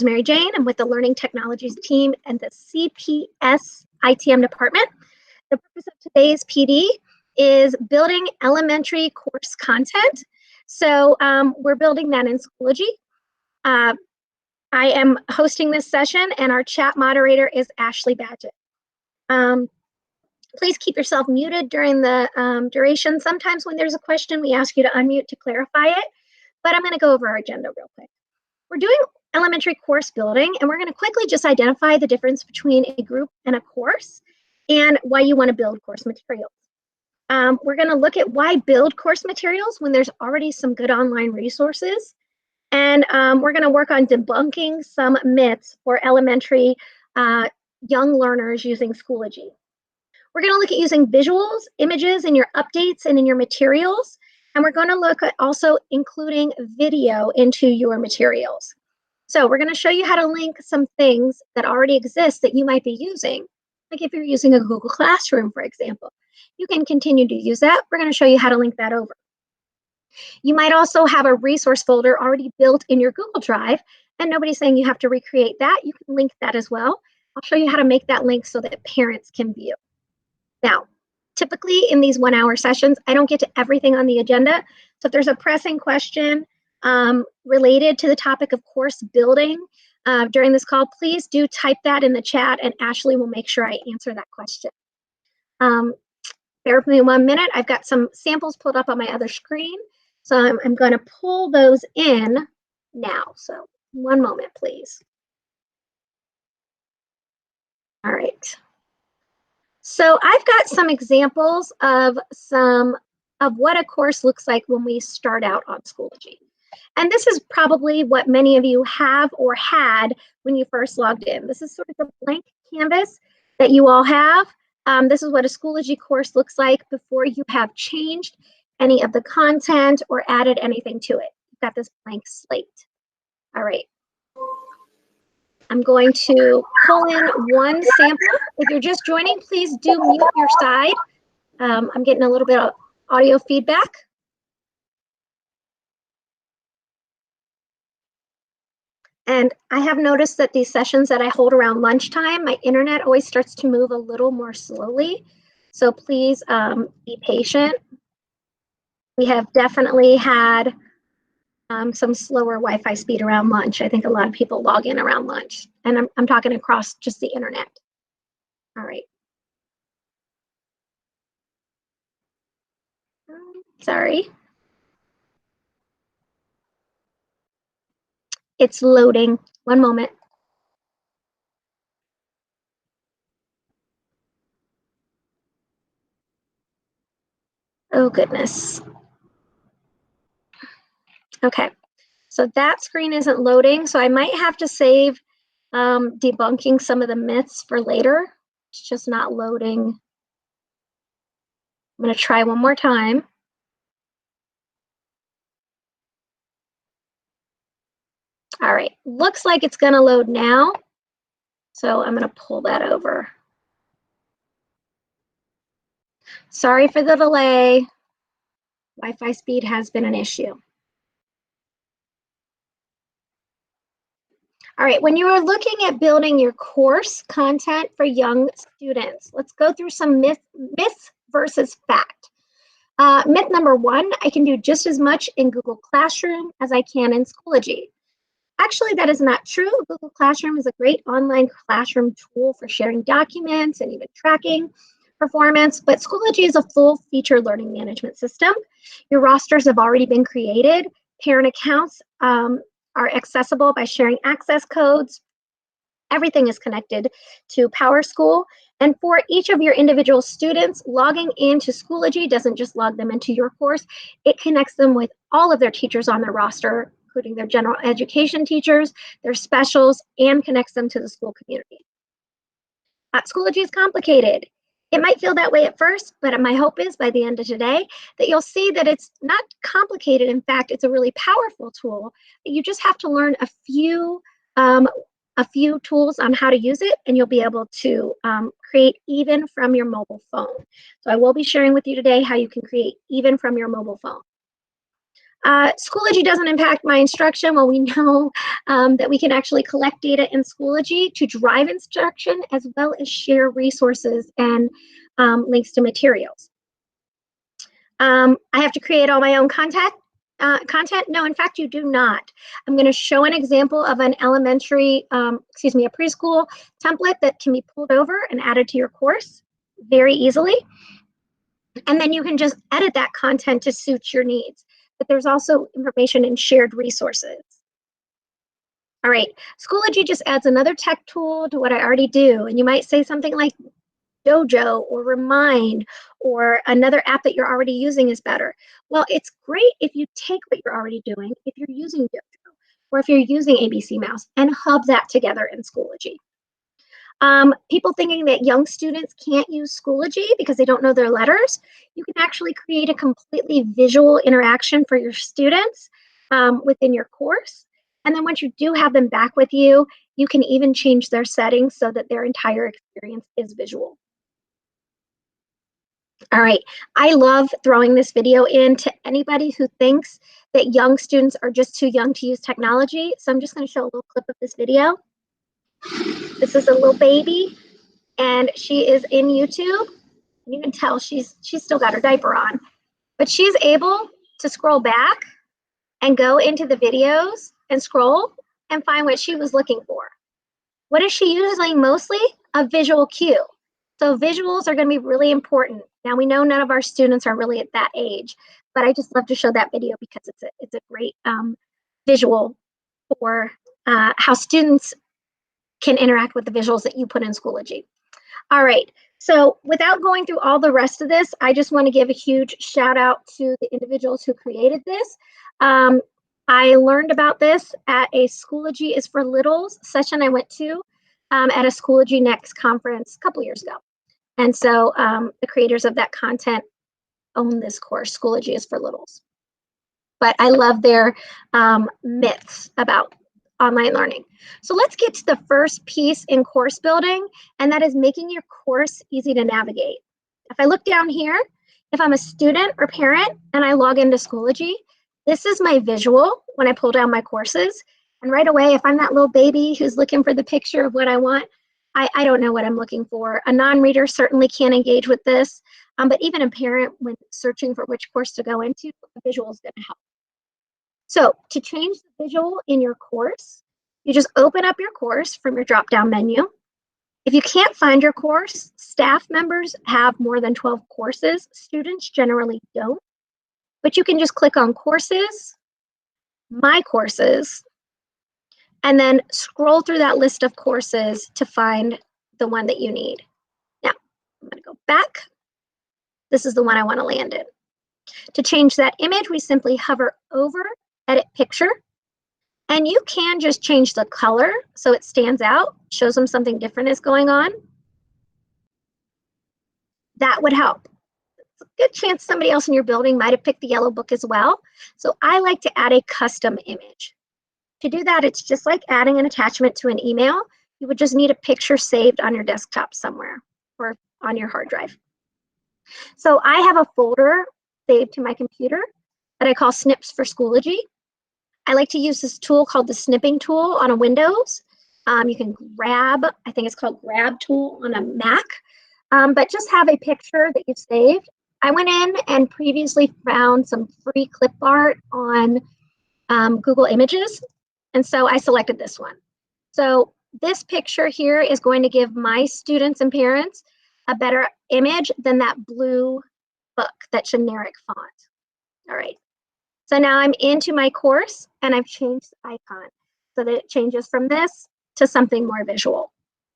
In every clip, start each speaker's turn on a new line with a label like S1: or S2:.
S1: Mary Jane. I'm with the Learning Technologies team and the CPS ITM department. The purpose of today's PD is building elementary course content. So we're building that in Schoology. I am hosting this session and our chat moderator is Ashley Badgett. Please keep yourself muted during the duration. Sometimes when there's a question, we ask you to unmute to clarify it, but I'm going to go over our agenda real quick. We're doing elementary course building, and we're going to quickly just identify the difference between a group and a course and why you want to build course materials. We're going to look at why build course materials when there's already some good online resources. And we're going to work on debunking some myths for elementary young learners using Schoology. We're going to look at using visuals, images in your updates and in your materials. And we're going to look at also including video into your materials. So we're going to show you how to link some things that already exist that you might be using. Like if you're using a Google Classroom, for example, you can continue to use that. We're going to show you how to link that over. You might also have a resource folder already built in your Google Drive, and nobody's saying you have to recreate that. You can link that as well. I'll show you how to make that link so that parents can view. Now, typically in these 1 hour sessions, I don't get to everything on the agenda. So if there's a pressing question related to the topic of course building during this call, please do type that in the chat and Ashley will make sure I answer that question. Bear with me 1 minute. I've got some samples pulled up on my other screen. So I'm going to pull those in now. So 1 moment, please. All right. So I've got some examples of what a course looks like when we start out on Schoology. And this is probably what many of you have or had when you first logged in. This is sort of the blank canvas that you all have. This is what a Schoology course looks like before you have changed any of the content or added anything to it. You've got this blank slate. All right. I'm going to pull in one sample. If you're just joining, please do mute your side. I'm getting a little bit of audio feedback. And I have noticed that these sessions that I hold around lunchtime, my internet always starts to move a little more slowly. So please be patient. We have definitely had some slower Wi-Fi speed around lunch. I think a lot of people log in around lunch. And I'm talking across just the internet. All right. Sorry. It's loading. 1 moment. Oh, goodness. Okay, so that screen isn't loading, so I might have to save debunking some of the myths for later. It's just not loading. I'm going to try one more time. All right, looks like it's going to load now. So I'm going to pull that over. Sorry for the delay. Wi-Fi speed has been an issue. All right, when you are looking at building your course content for young students, let's go through some myth versus fact. Myth number 1, I can do just as much in Google Classroom as I can in Schoology. Actually, that is not true. Google Classroom is a great online classroom tool for sharing documents and even tracking performance, but Schoology is a full-feature learning management system. Your rosters have already been created. Parent accounts are accessible by sharing access codes. Everything is connected to PowerSchool. And for each of your individual students, logging into Schoology doesn't just log them into your course, it connects them with all of their teachers on their roster, including their general education teachers, their specials, and connects them to the school community. Schoology is complicated. It might feel that way at first, but my hope is by the end of today that you'll see that it's not complicated. In fact, it's a really powerful tool. You just have to learn a few tools on how to use it, and you'll be able to create even from your mobile phone. So I will be sharing with you today how you can create even from your mobile phone. Schoology doesn't impact my instruction. Well, we know that we can actually collect data in Schoology to drive instruction as well as share resources and links to materials. I have to create all my own content. No, in fact, you do not. I'm going to show an example of an elementary, a preschool template that can be pulled over and added to your course very easily. And then you can just edit that content to suit your needs. But there's also information in shared resources. All right, Schoology just adds another tech tool to what I already do. And you might say something like Dojo or Remind or another app that you're already using is better. Well, it's great if you take what you're already doing, if you're using Dojo or if you're using ABC Mouse and hub that together in Schoology. People thinking that young students can't use Schoology because they don't know their letters, you can actually create a completely visual interaction for your students within your course. And then once you do have them back with you, you can even change their settings so that their entire experience is visual. All right, I love throwing this video in to anybody who thinks that young students are just too young to use technology. So I'm just going to show a little clip of this video. This is a little baby, and she is in YouTube. You can tell she's still got her diaper on, but she's able to scroll back and go into the videos and scroll and find what she was looking for. What is she using mostly? A visual cue. So visuals are going to be really important. Now we know none of our students are really at that age, but I just love to show that video because it's a great visual for how students can interact with the visuals that you put in Schoology. All right, so without going through all the rest of this, I just want to give a huge shout out to the individuals who created this. I learned about this at a Schoology is for Littles session I went to at a Schoology Next conference a couple years ago. And so the creators of that content own this course, Schoology is for Littles. But I love their myths about online learning. So let's get to the first piece in course building, and that is making your course easy to navigate. If I look down here, if I'm a student or parent and I log into Schoology, this is my visual when I pull down my courses. And right away, if I'm that little baby who's looking for the picture of what I want, I don't know what I'm looking for. A non-reader certainly can't engage with this, but even a parent, when searching for which course to go into, a visual is going to help. So to change the visual in your course, you just open up your course from your drop-down menu. If you can't find your course, staff members have more than 12 courses. Students generally don't. But you can just click on Courses, My Courses, and then scroll through that list of courses to find the one that you need. Now, I'm going to go back. This is the one I want to land in. To change that image, we simply hover over Edit Picture. And you can just change the color so it stands out, shows them something different is going on. That would help. It's a good chance somebody else in your building might have picked the yellow book as well. So I like to add a custom image. To do that, it's just like adding an attachment to an email. You would just need a picture saved on your desktop somewhere or on your hard drive. So I have a folder saved to my computer that I call Snips for Schoology. I like to use this tool called the Snipping Tool on a Windows. You can grab, I think it's called Grab Tool on a Mac, but just have a picture that you've saved. I went in and previously found some free clip art on Google Images, and so I selected this one. So this picture here is going to give my students and parents a better image than that blue book, that generic font. All right. So now I'm into my course and I've changed the icon so that it changes from this to something more visual.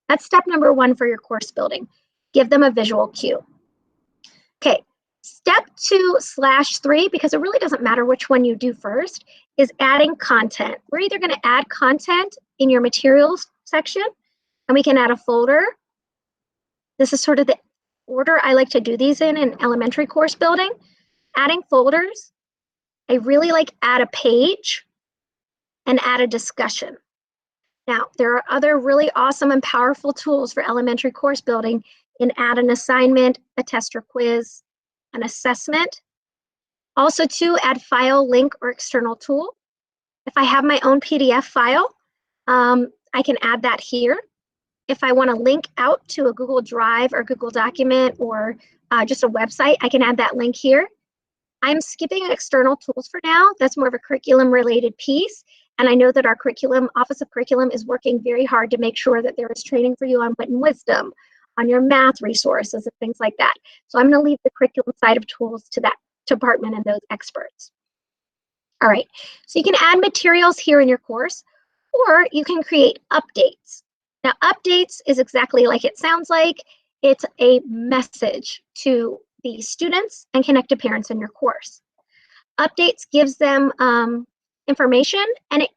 S1: That's step number one for your course building. Give them a visual cue. Okay, step 2/3, because it really doesn't matter which one you do first, is adding content. We're either going to add content in your materials section, and we can add a folder. This is sort of the order I like to do these in elementary course building. Adding folders. I really like add a page and add a discussion. Now, there are other really awesome and powerful tools for elementary course building in add an assignment, a test or quiz, an assessment. Also to add file, link, or external tool. If I have my own PDF file, I can add that here. If I want to link out to a Google Drive or Google document or just a website, I can add that link here. I'm skipping external tools for now. That's more of a curriculum related piece. And I know that our Office of Curriculum is working very hard to make sure that there is training for you on wit and wisdom, on your math resources and things like that. So I'm going to leave the curriculum side of tools to that department and those experts. All right, so you can add materials here in your course, or you can create updates. Now, updates is exactly like it sounds like. It's a message to the students and connect to parents in your course. Updates gives them information, and it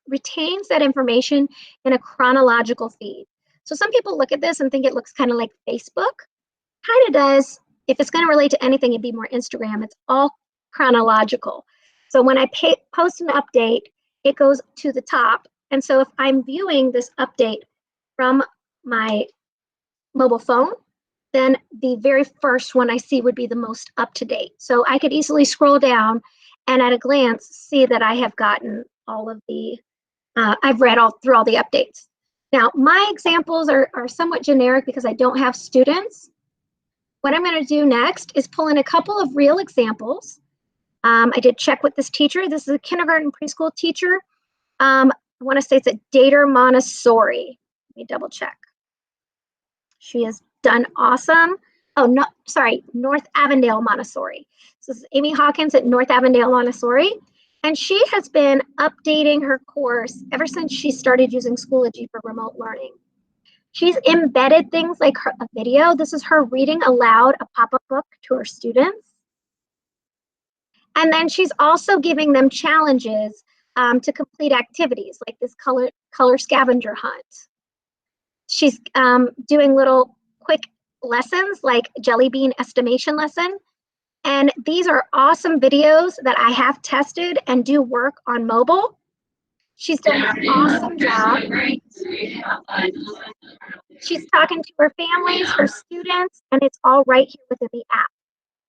S1: retains that information in a chronological feed. So some people look at this and think it looks kind of like Facebook. Kind of does. If it's going to relate to anything, it'd be more Instagram. It's all chronological. So when I post an update, it goes to the top. And so if I'm viewing this update from my mobile phone, then the very first one I see would be the most up to date. So I could easily scroll down and at a glance see that I have gotten all of the, I've read through all the updates. Now, my examples are somewhat generic because I don't have students. What I'm going to do next is pull in a couple of real examples. I did check with this teacher. This is a kindergarten preschool teacher. I want to say it's at Dater Montessori. Let me double check. She has done awesome. Oh, no, sorry, North Avondale Montessori. So this is Amy Hawkins at North Avondale Montessori. And she has been updating her course ever since she started using Schoology for remote learning. She's embedded things like a video. This is her reading aloud a pop-up book to her students. And then she's also giving them challenges to complete activities like this color scavenger hunt. She's doing little quick lessons like jelly bean estimation lesson. And these are awesome videos that I have tested and do work on mobile. She's done an awesome job. She's talking to her families, her students, and it's all right here within the app.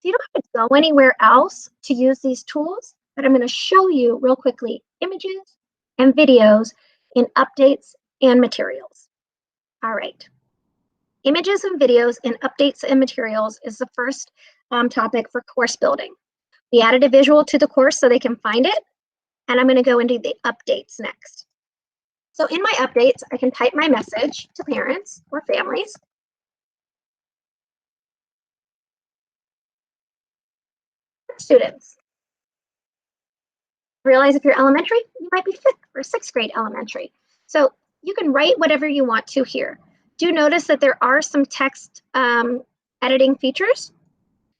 S1: So you don't have to go anywhere else to use these tools, but I'm going to show you real quickly images and videos in updates and materials. All right. Images and videos in updates and materials is the first topic for course building. We added a visual to the course so they can find it, and I'm going to go into the updates next. So in my updates, I can type my message to parents or families. Students. Realize if you're elementary, you might be 5th or 6th grade elementary. So you can write whatever you want to here. Do notice that there are some text editing features.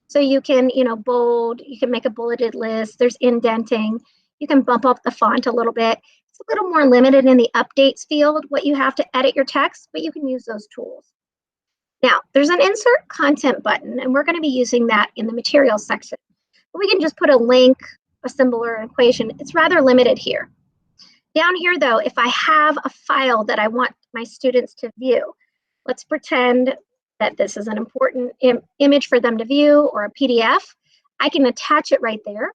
S1: So you can, bold, you can make a bulleted list, there's indenting, you can bump up the font a little bit. It's a little more limited in the updates field, what you have to edit your text, but you can use those tools. Now, there's an insert content button, and we're going to be using that in the materials section. But we can just put a link, a symbol, or an equation. It's rather limited here. Down here, though, if I have a file that I want my students to view, let's pretend that this is an important image for them to view or a PDF. I can attach it right there.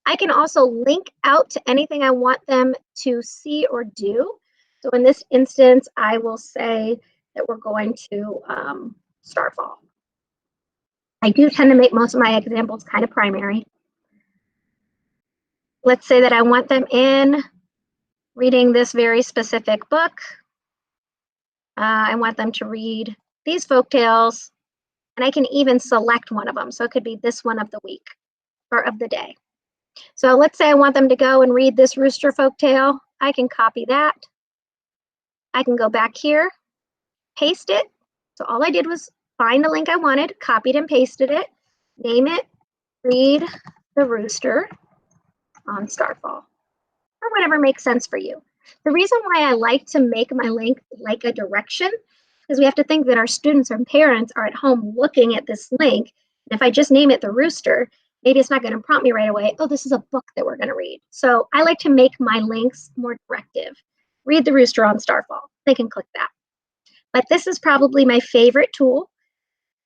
S1: I can also link out to anything I want them to see or do. So in this instance, I will say that we're going to Starfall. I do tend to make most of my examples kind of primary. Let's say that I want them in reading this very specific book. I want them to read these folk tales, and I can even select one of them. So it could be this one of the week or of the day. So let's say I want them to go and read this rooster folk tale. I can copy that. I can go back here, paste it. So all I did was find the link I wanted, copied and pasted it, name it, Read the Rooster on Starfall, or whatever makes sense for you. The reason why I like to make my link like a direction is we have to think that our students and parents are at home looking at this link. And if I just name it The Rooster, maybe it's not going to prompt me right away, oh, this is a book that we're going to read. So I like to make my links more directive. Read the Rooster on Starfall. They can click that. But this is probably my favorite tool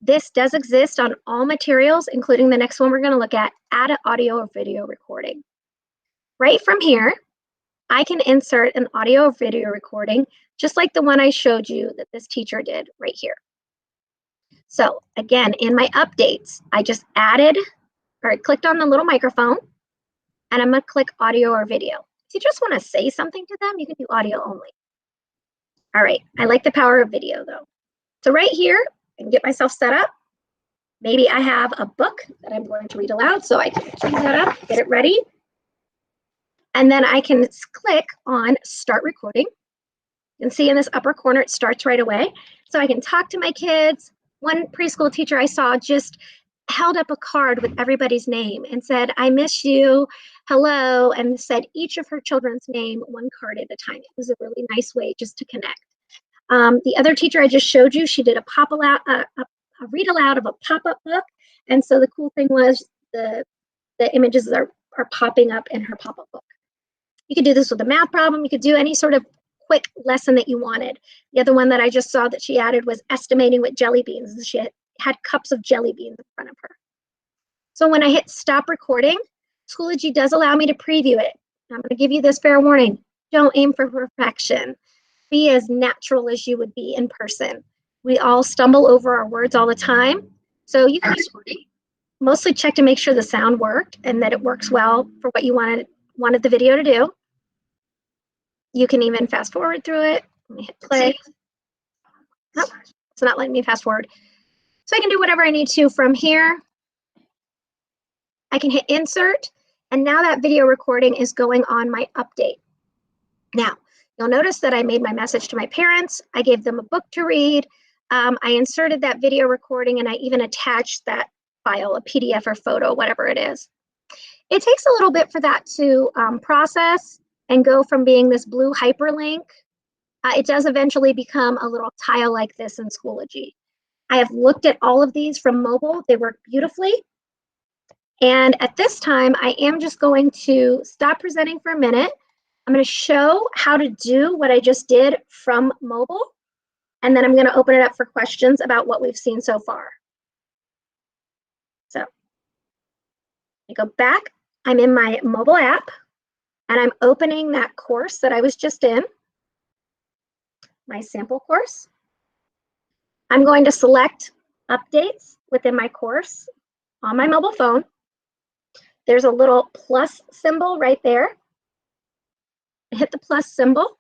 S1: This does exist on all materials, including the next one we're going to look at, add an audio or video recording. Right from here, I can insert an audio or video recording, just like the one I showed you that this teacher did right here. So again, in my updates, I just added, or I clicked on the little microphone, and I'm going to click audio or video. If you just want to say something to them, you can do audio only. All right, I like the power of video though. So right here, I can get myself set up. Maybe I have a book that I'm going to read aloud, so I can turn that up, get it ready. And then I can click on Start Recording. You can see in this upper corner, it starts right away. So I can talk to my kids. One preschool teacher I saw just held up a card with everybody's name and said, I miss you, hello, and said each of her children's name one card at a time. It was a really nice way just to connect. The other teacher I just showed you, she did a read aloud of a pop-up book. And so the cool thing was the images are popping up in her pop-up book. You could do this with a math problem. You could do any sort of quick lesson that you wanted. The other one that I just saw that she added was estimating with jelly beans. She had cups of jelly beans in front of her. So when I hit stop recording, Schoology does allow me to preview it. I'm going to give you this fair warning. Don't aim for perfection. Be as natural as you would be in person. We all stumble over our words all the time. So you can mostly check to make sure the sound worked and that it works well for what you wanted the video to do. You can even fast forward through it. Let me hit play. Oh, it's not letting me fast forward. So I can do whatever I need to from here. I can hit insert, and now that video recording is going on my update. Now, you'll notice that I made my message to my parents. I gave them a book to read. I inserted that video recording, and I even attached that file, a PDF or photo, whatever it is. It takes a little bit for that to process and go from being this blue hyperlink. It does eventually become a little tile like this in Schoology. I have looked at all of these from mobile. They work beautifully. And at this time, I am just going to stop presenting for a minute. I'm going to show how to do what I just did from mobile. And then I'm going to open it up for questions about what we've seen so far. So I go back. I'm in my mobile app, and I'm opening that course that I was just in, my sample course. I'm going to select updates within my course on my mobile phone. There's a little plus symbol right there. Hit the plus symbol.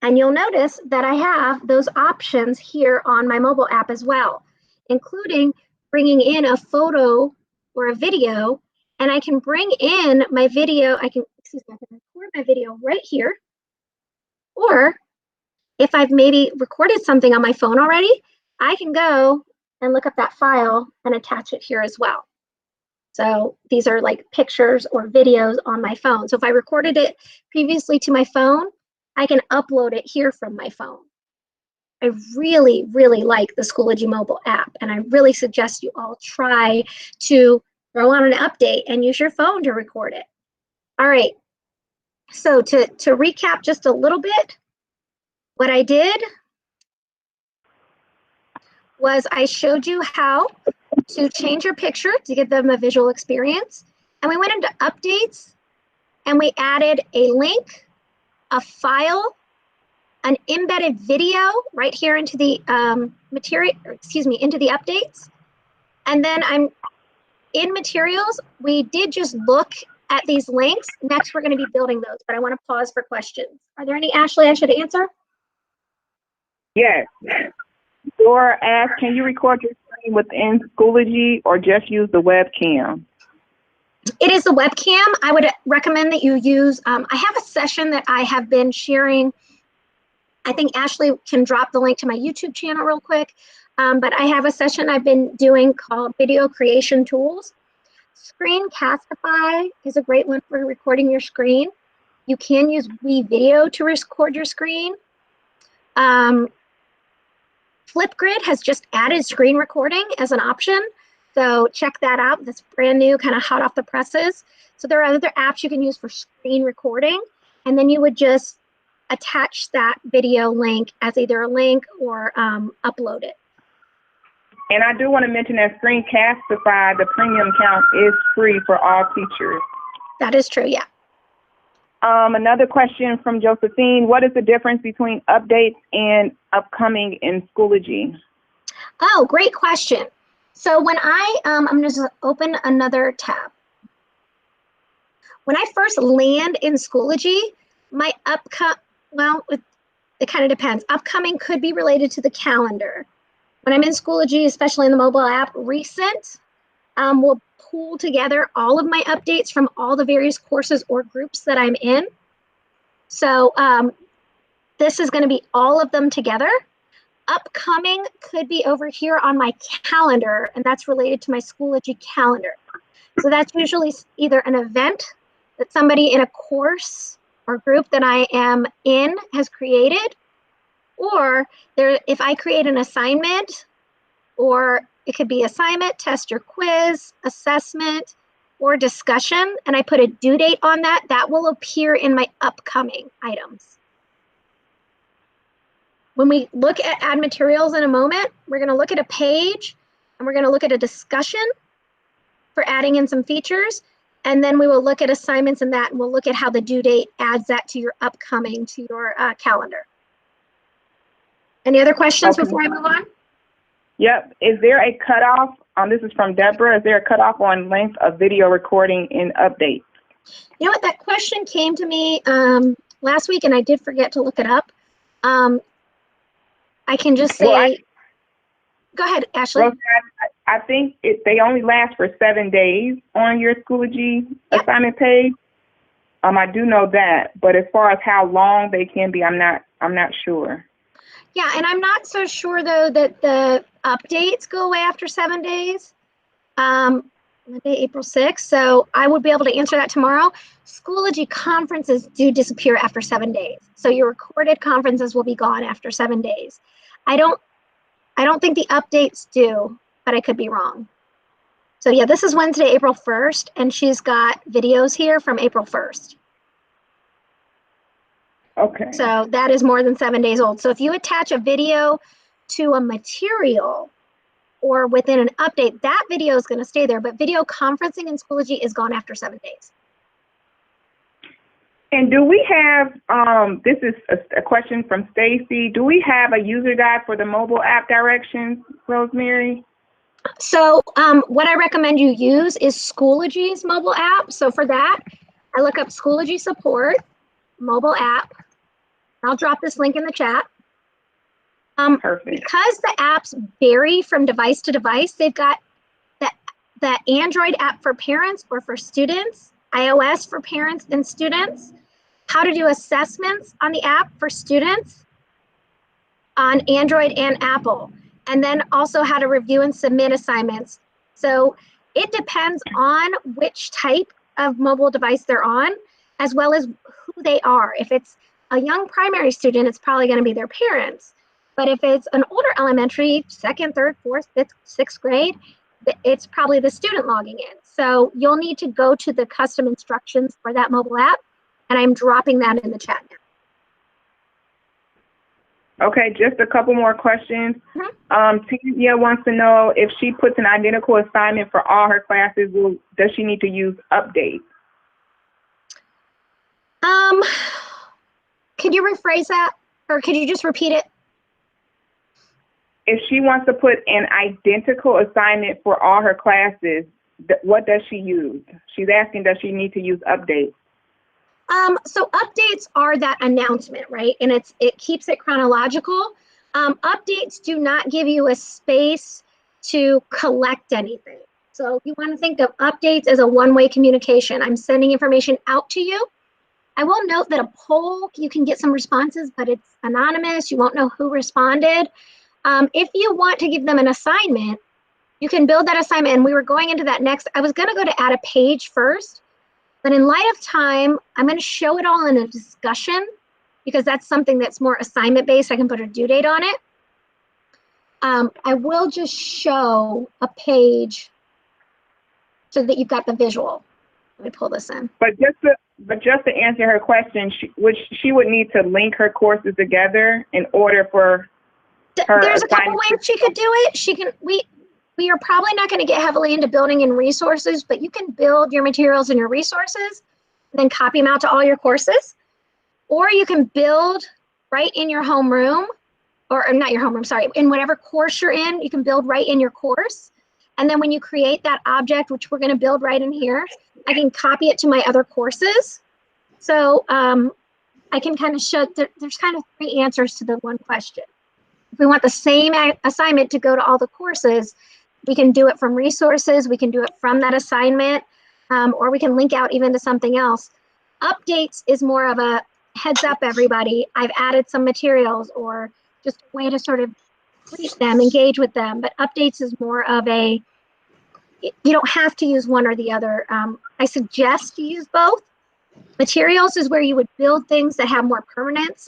S1: And you'll notice that I have those options here on my mobile app as well, including bringing in a photo or a video, and I can bring in my video. I can record my video right here. Or if I've maybe recorded something on my phone already, I can go and look up that file and attach it here as well. So these are like pictures or videos on my phone. So if I recorded it previously to my phone, I can upload it here from my phone. I really, really like the Schoology mobile app, and I really suggest you all try to throw on an update and use your phone to record it. All right, so to recap just a little bit, what I did was I showed you how to change your picture to give them a visual experience. And we went into updates and we added a link, a file, an embedded video right here into the into the updates. And then I'm in materials, we did just look at these links. Next, we're going to be building those, but I want to pause for questions. Are there any, Ashley, I should answer?
S2: Yes. Dora asked, can you record your screen within Schoology or just use the webcam?
S1: It is the webcam. I would recommend that you use, I have a session that I have been sharing. I think Ashley can drop the link to my YouTube channel real quick. But I have a session I've been doing called Video Creation Tools. Screencastify is a great one for recording your screen. You can use WeVideo to record your screen. Flipgrid has just added screen recording as an option. So check that out. That's brand new, kind of hot off the presses. So there are other apps you can use for screen recording. And then you would just attach that video link as either a link or upload it.
S2: And I do want to mention that Screencastify, the premium account, is free for all teachers.
S1: That is true, yeah.
S2: Another question from Josephine. What is the difference between updates and upcoming in Schoology?
S1: Oh, great question. So when I'm going to just open another tab. When I first land in Schoology, my well, it kind of depends. Upcoming could be related to the calendar. When I'm in Schoology, especially in the mobile app, recent will pull together all of my updates from all the various courses or groups that I'm in. So this is going to be all of them together. Upcoming could be over here on my calendar, and that's related to my Schoology calendar. So that's usually either an event that somebody in a course or group that I am in has created, or if I create an assignment, or it could be assignment, test or quiz, assessment, or discussion, and I put a due date on that, that will appear in my upcoming items. When we look at add materials in a moment, we're going to look at a page, and we're going to look at a discussion for adding in some features, and then we will look at assignments and that, and we'll look at how the due date adds that to your upcoming, to your calendar. Any other questions before I move on?
S2: Yep. Is there a cutoff? This is from Deborah. Is there a cutoff on length of video recording in updates?
S1: You know what? That question came to me last week, and I did forget to look it up. I can just say, go ahead, Ashley.
S2: Rosie, I think they only last for 7 days on your Schoology assignment page. I do know that, but as far as how long they can be, I'm not sure.
S1: Yeah, and I'm not so sure though that the updates go away after 7 days. Monday, April 6th. So I would be able to answer that tomorrow. Schoology conferences do disappear after 7 days. So your recorded conferences will be gone after 7 days. I don't think the updates do, but I could be wrong. So yeah, this is Wednesday, April 1st, and she's got videos here from April 1st.
S2: Okay.
S1: So that is more than 7 days old. So if you attach a video to a material or within an update, that video is going to stay there. But video conferencing in Schoology is gone after 7 days.
S2: And do we have, this is a question from Stacy, do we have a user guide for the mobile app directions, Rosemary?
S1: So what I recommend you use is Schoology's mobile app. So for that, I look up Schoology support, mobile app. I'll drop this link in the chat.
S2: Perfect.
S1: Because the apps vary from device to device, they've got the Android app for parents or for students, iOS for parents and students, how to do assessments on the app for students on Android and Apple, and then also how to review and submit assignments. So it depends on which type of mobile device they're on, as well as who they are. If it's a young primary student, it's probably going to be their parents. But if it's an older elementary, 2nd, 3rd, 4th, 5th, 6th grade, it's probably the student logging in. So you'll need to go to the custom instructions for that mobile app, and I'm dropping that in the chat now.
S2: Okay, just a couple more questions.
S1: Mm-hmm.
S2: Tia wants to know if she puts an identical assignment for all her classes, does she need to use update?
S1: Could you rephrase that, or could you just repeat it?
S2: If she wants to put an identical assignment for all her classes, what does she use? She's asking, does she need to use updates?
S1: So updates are that announcement, right? And it keeps it chronological. Updates do not give you a space to collect anything. So you want to think of updates as a one-way communication. I'm sending information out to you. I will note that a poll, you can get some responses, but it's anonymous. You won't know who responded. If you want to give them an assignment, you can build that assignment. And we were going into that next. I was going to go to add a page first, but in light of time, I'm going to show it all in a discussion because that's something that's more assignment based. I can put a due date on it. I will just show a page so that you've got the visual. Let me pull this in.
S2: But just to answer her question, she would need to link her courses together in order for her.
S1: There's a couple ways she could do it. She can. We are probably not going to get heavily into building in resources, but you can build your materials and your resources, and then copy them out to all your courses. Or you can build right in your homeroom, or not your homeroom, sorry, in whatever course you're in, you can build right in your course. And then when you create that object, which we're going to build right in here, I can copy it to my other courses. So I can kind of show, there's kind of 3 answers to the one question. If we want the same assignment to go to all the courses, we can do it from resources, we can do it from that assignment, or we can link out even to something else. Updates is more of a heads up, everybody, I've added some materials, or just a way to sort of greet them, engage with them. But updates is more of a, you don't have to use one or the other. I suggest you use both. Materials is where you would build things that have more permanence.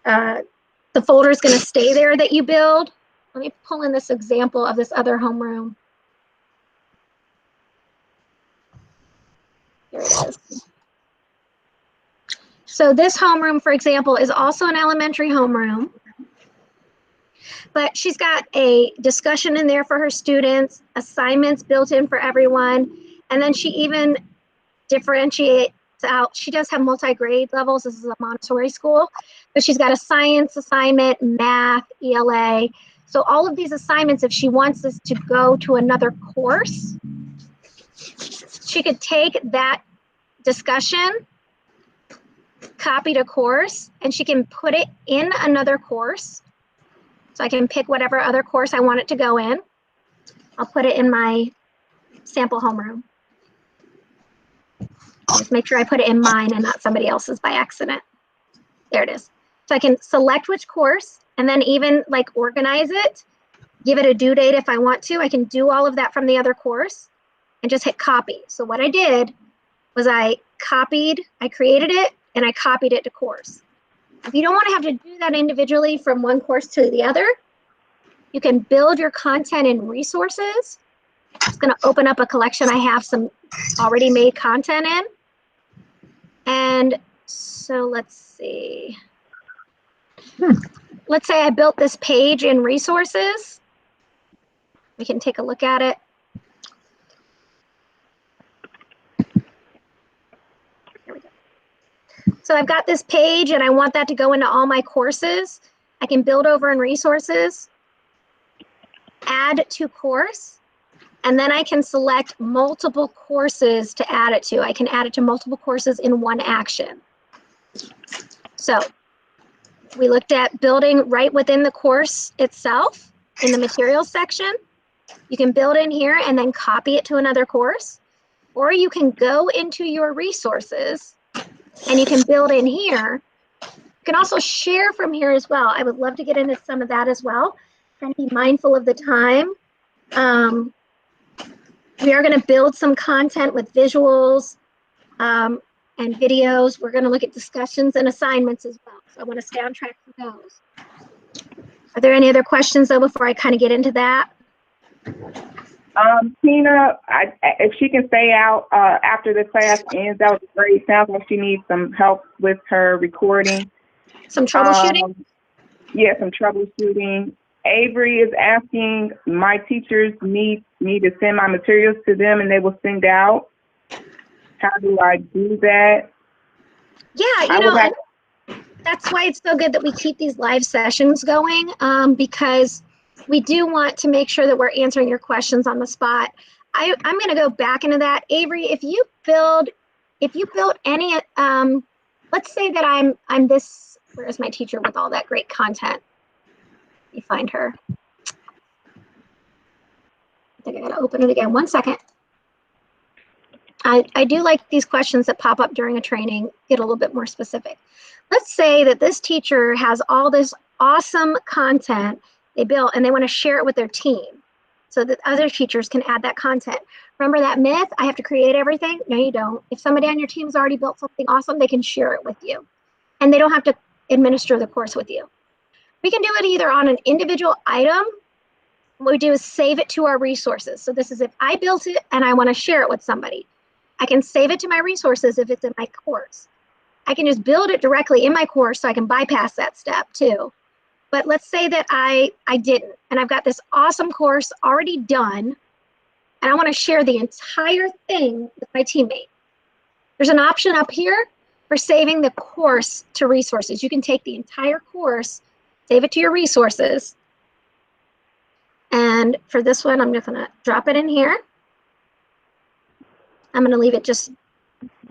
S1: The folder is going to stay there that you build. Let me pull in this example of this other homeroom. There it is. So this homeroom, for example, is also an elementary homeroom, but she's got a discussion in there for her students, assignments built in for everyone, and then she even differentiates out. She does have multi-grade levels. This is a Montessori school, but she's got a science assignment, math, ELA. So all of these assignments, if she wants this to go to another course, she could take that discussion, copy to course, and she can put it in another course. So I can pick whatever other course I want it to go in. I'll put it in my sample homeroom. Just make sure I put it in mine and not somebody else's by accident. There it is. So I can select which course and then even like organize it, give it a due date if I want to. I can do all of that from the other course and just hit copy. So what I did was I created it and I copied it to course. If you don't want to have to do that individually from one course to the other, you can build your content in resources. It's going to open up a collection I have some already made content in. And so let's see. Let's say I built this page in resources. We can take a look at it. Here we go. So I've got this page and I want that to go into all my courses. I can build over in resources, add to course, and then I can select multiple courses to add it to. I can add it to multiple courses in one action. So we looked at building right within the course itself in the materials section. You can build in here and then copy it to another course, or you can go into your resources and you can build in here. You can also share from here as well. I would love to get into some of that as well. Trying to be mindful of the time. We are going to build some content with visuals and videos. We're going to look at discussions and assignments as well. So I want to stay on track for those. Are there any other questions though before I kind of get into that?
S2: Tina, if she can stay out after the class ends, that would be great. Sounds like she needs some help with her recording.
S1: Some troubleshooting?
S2: Yeah, some troubleshooting. Avery is asking, my teachers need me to send my materials to them and they will send out. How do I do that?
S1: Yeah, that's why it's so good that we keep these live sessions going, because we do want to make sure that we're answering your questions on the spot. I'm going to go back into that. Avery, if you built any, let's say that I'm this, where's my teacher with all that great content? Let me find her. I think I got to open it again. 1 second. I do like these questions that pop up during a training, get a little bit more specific. Let's say that this teacher has all this awesome content they built and they want to share it with their team so that other teachers can add that content. Remember that myth, I have to create everything? No, you don't. If somebody on your team's already built something awesome, they can share it with you. And they don't have to administer the course with you. We can do it either on an individual item. What we do is save it to our resources. So this is if I built it and I want to share it with somebody. I can save it to my resources if it's in my course. I can just build it directly in my course so I can bypass that step too. But let's say that I didn't, and I've got this awesome course already done, and I want to share the entire thing with my teammate. There's an option up here for saving the course to resources. You can take the entire course, save it to your resources. And for this one, I'm just gonna drop it in here. I'm gonna leave it just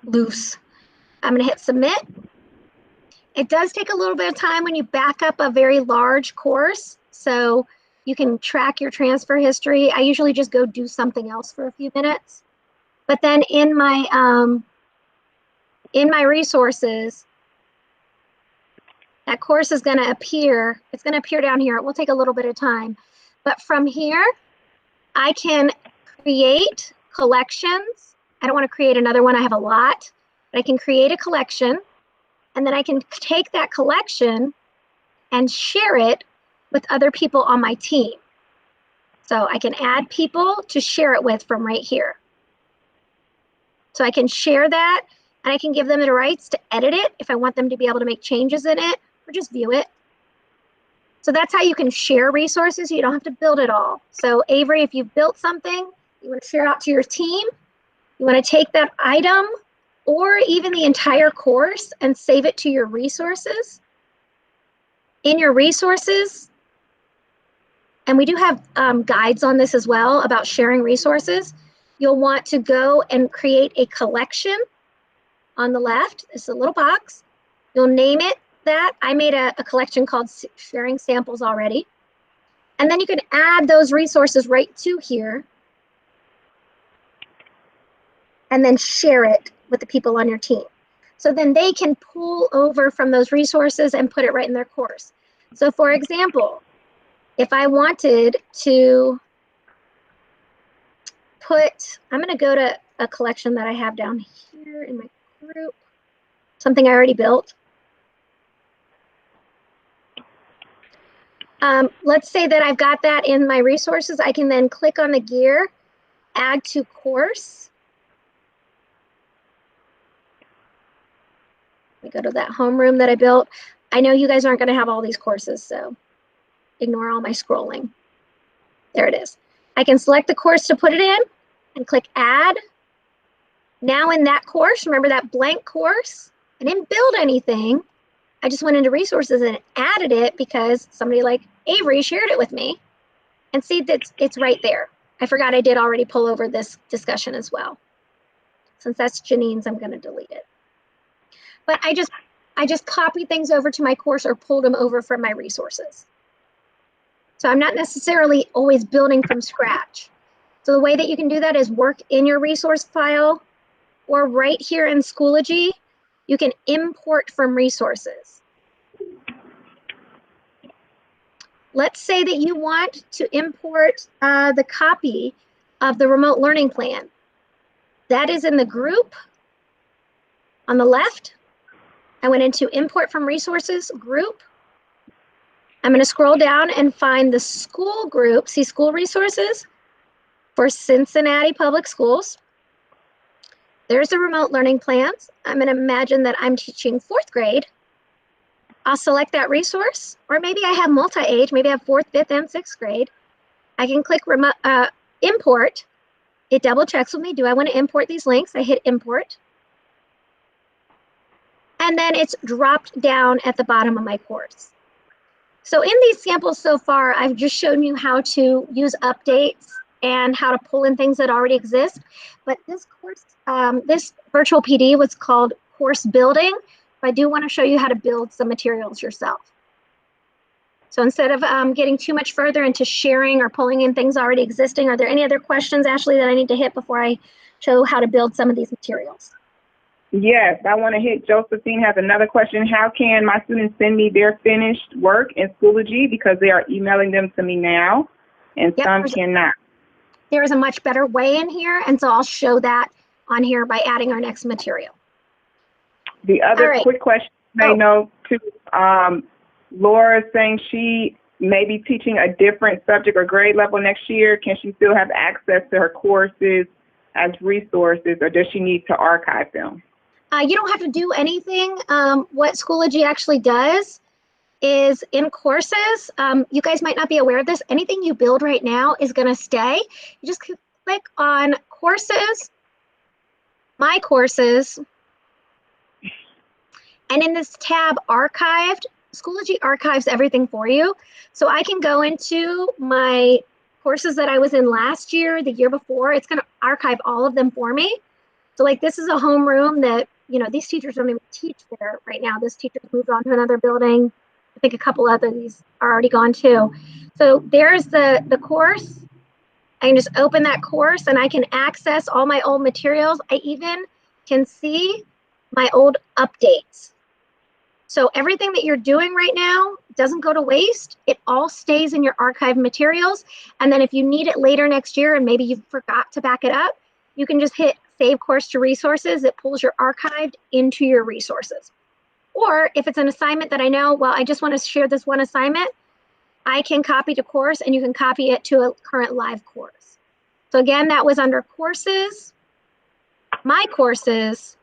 S1: loose. I'm gonna hit submit. It does take a little bit of time when you back up a very large course, so you can track your transfer history. I usually just go do something else for a few minutes. But then in my resources, that course is going to appear. It's going to appear down here. It will take a little bit of time. But from here, I can create collections. I don't want to create another one. I have a lot. But I can create a collection. And then I can take that collection and share it with other people on my team. So I can add people to share it with from right here. So I can share that, and I can give them the rights to edit it if I want them to be able to make changes in it or just view it. So that's how you can share resources. You don't have to build it all. So Avery, if you've built something, you want to share out to your team, you want to take that item or even the entire course and save it to your resources. In your resources, and we do have guides on this as well about sharing resources, you'll want to go and create a collection on the left. It's a little box. You'll name it that. I made a collection called Sharing Samples already. And then you can add those resources right to here and then share it with the people on your team. So then they can pull over from those resources and put it right in their course. So for example, if I wanted to put, I'm going to go to a collection that I have down here in my group, something I already built. Let's say that I've got that in my resources. I can then click on the gear, add to course. We go to that homeroom that I built. I know you guys aren't going to have all these courses, so ignore all my scrolling. There it is. I can select the course to put it in and click add. Now in that course, remember that blank course? I didn't build anything. I just went into resources and added it because somebody like Avery shared it with me. And see that it's right there. I forgot I did already pull over this discussion as well. Since that's Janine's, I'm going to delete it. But I just copied things over to my course or pulled them over from my resources. So I'm not necessarily always building from scratch. So the way that you can do that is work in your resource file, or right here in Schoology, you can import from resources. Let's say that you want to import the copy of the remote learning plan. That is in the group on the left. I went into import from resources group. I'm going to scroll down and find the school group. See school resources for Cincinnati Public Schools. There's the remote learning plans. I'm going to imagine that I'm teaching 4th grade. I'll select that resource, or maybe I have multi-age, maybe I have 4th, 5th, and 6th grade. I can click import. It double checks with me. Do I want to import these links? I hit import. And then it's dropped down at the bottom of my course. So in these samples so far, I've just shown you how to use updates and how to pull in things that already exist. But this course, this virtual PD was called Course Building. I do want to show you how to build some materials yourself. So instead of getting too much further into sharing or pulling in things already existing, are there any other questions, Ashley, that I need to hit before I show how to build some of these materials?
S2: Yes, I want to hit. Josephine has another question. How can my students send me their finished work in Schoology, because they are emailing them to me now and some cannot?
S1: There is a much better way in here, and so I'll show that on here by adding our next material.
S2: The other quick question I know too, Laura is saying she may be teaching a different subject or grade level next year. Can she still have access to her courses as resources, or does she need to archive them?
S1: You don't have to do anything. What Schoology actually does is in courses, you guys might not be aware of this, anything you build right now is going to stay. You just click on courses, my courses, and in this tab, archived, Schoology archives everything for you. So I can go into my courses that I was in last year, the year before, it's going to archive all of them for me. So like this is a homeroom that, you know, these teachers don't even teach there right now. This teacher's moved on to another building. I think a couple of these are already gone too. So there's the course. I can just open that course and I can access all my old materials. I even can see my old updates. So everything that you're doing right now doesn't go to waste. It all stays in your archive materials. And then if you need it later next year and maybe you forgot to back it up, you can just hit Save Course to Resources. It pulls your archived into your resources. Or if it's an assignment that I know, well, I just want to share this one assignment, I can copy to course and you can copy it to a current live course. So again, that was under courses, my courses,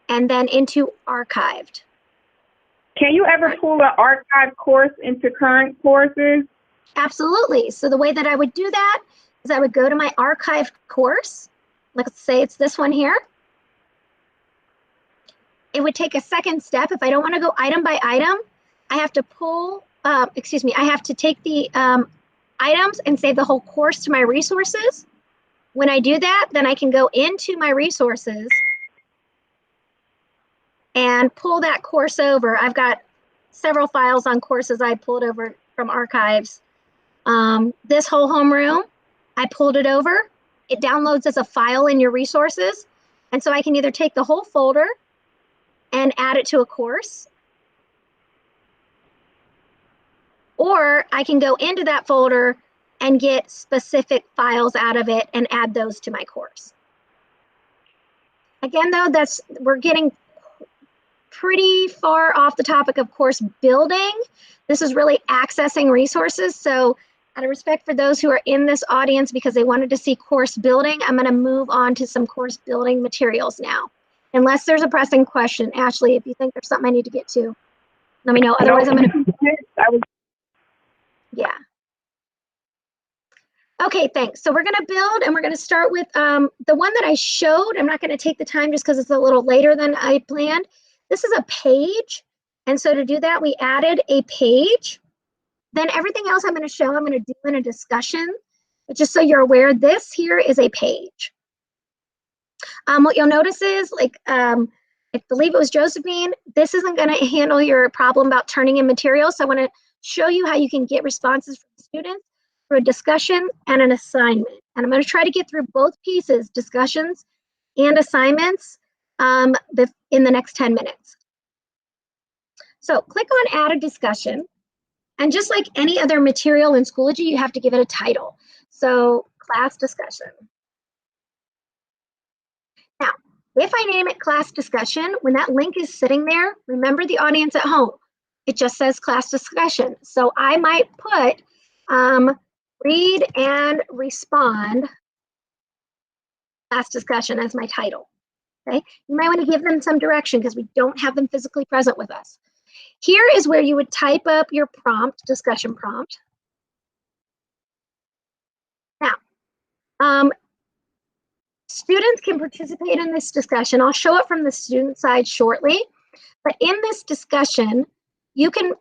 S1: and then into archived.
S2: Can you ever pull an archived course into current courses?
S1: Absolutely. So the way that I would do that is I would go to my archived course. Let's say it's this one here. It would take a second step. If I don't want to go item by item, I have to pull, I have to take the items and save the whole course to my resources. When I do that, then I can go into my resources and pull that course over. I've got several files on courses I pulled over from archives. This whole homeroom, I pulled it over. It downloads as a file in your resources. And so I can either take the whole folder and add it to a course, or I can go into that folder and get specific files out of it and add those to my course. Again, though, we're getting pretty far off the topic of course building. This is really accessing resources. So out of respect for those who are in this audience because they wanted to see course building, I'm going to move on to some course building materials now. Unless there's a pressing question. Ashley, if you think there's something I need to get to, let me know. Otherwise, I'm going to... Yeah. Okay, thanks. So we're going to build and we're going to start with the one that I showed. I'm not going to take the time just because it's a little later than I planned. This is a page. And so to do that, we added a page. Then everything else I'm going to show, I'm going to do in a discussion. But just so you're aware, this here is a page. What you'll notice is, like, I believe it was Josephine, this isn't going to handle your problem about turning in materials. So I want to show you how you can get responses from students for a discussion and an assignment. And I'm going to try to get through both pieces, discussions and assignments, in the next 10 minutes. So click on Add a Discussion. And just like any other material in Schoology, you have to give it a title. So class discussion. Now, if I name it class discussion, when that link is sitting there, remember the audience at home. It just says class discussion. So I might put read and respond class discussion as my title. Okay, you might want to give them some direction because we don't have them physically present with us. Here is where you would type up your prompt, discussion prompt. Now, students can participate in this discussion. I'll show it from the student side shortly. But in this discussion, you can